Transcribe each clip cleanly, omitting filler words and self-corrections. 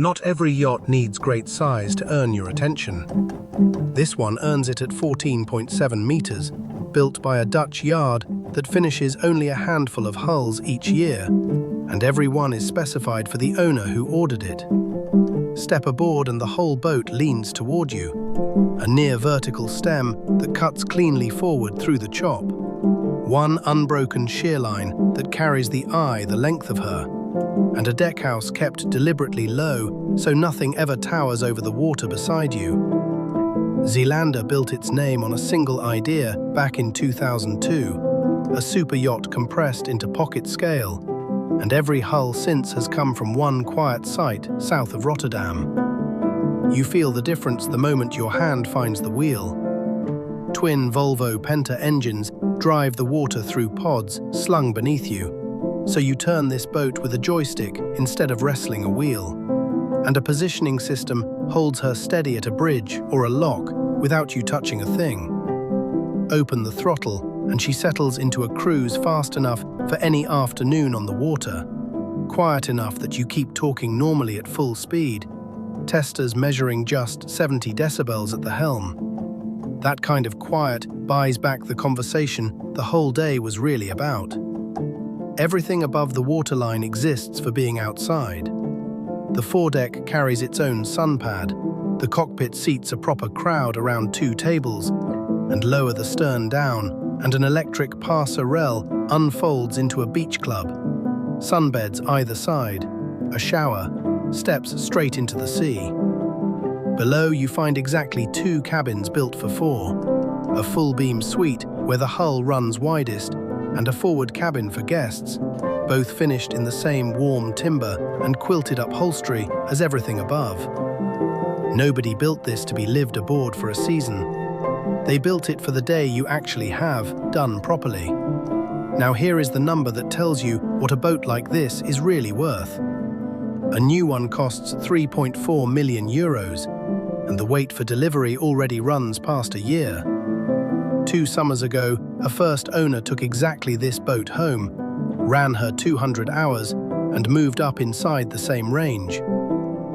Not every yacht needs great size to earn your attention. This one earns it at 14.7 meters, built by a Dutch yard that finishes only a handful of hulls each year, and every one is specified for the owner who ordered it. Step aboard and the whole boat leans toward you, a near-vertical stem that cuts cleanly forward through the chop. One unbroken shear line that carries the eye the length of her, and a deckhouse kept deliberately low so nothing ever towers over the water beside you. Zeelander built its name on a single idea back in 2002, a super yacht compressed into pocket scale, and every hull since has come from one quiet site south of Rotterdam. You feel the difference the moment your hand finds the wheel. Twin Volvo Penta engines drive the water through pods slung beneath you, so you turn this boat with a joystick instead of wrestling a wheel. And a positioning system holds her steady at a bridge or a lock without you touching a thing. Open the throttle and she settles into a cruise fast enough for any afternoon on the water, quiet enough that you keep talking normally at full speed, testers measuring just 70 decibels at the helm. That kind of quiet buys back the conversation the whole day was really about. Everything above the waterline exists for being outside. The foredeck carries its own sunpad, the cockpit seats a proper crowd around 2 tables, and lower the stern down, and an electric passerelle unfolds into a beach club. Sunbeds either side, a shower, steps straight into the sea. Below you find exactly 2 cabins built for 4, a full-beam suite where the hull runs widest, and a forward cabin for guests, both finished in the same warm timber and quilted upholstery as everything above. Nobody built this to be lived aboard for a season. They built it for the day you actually have done properly. Now here is the number that tells you what a boat like this is really worth. A new one costs 3.4 million euros, and the wait for delivery already runs past a year. 2 summers ago, a first owner took exactly this boat home, ran her 200 hours, and moved up inside the same range.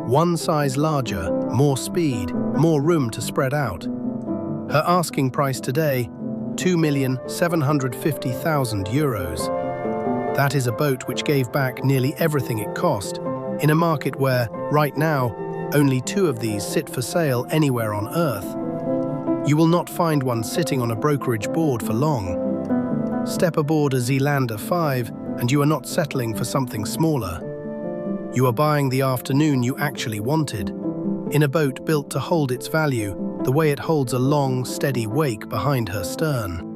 One size larger, more speed, more room to spread out. Her asking price today, 2,750,000 euros. That is a boat which gave back nearly everything it cost, in a market where, right now, only 2 of these sit for sale anywhere on Earth. You will not find one sitting on a brokerage board for long. Step aboard a Zeelander 5 and you are not settling for something smaller. You are buying the afternoon you actually wanted, in a boat built to hold its value the way it holds a long, steady wake behind her stern.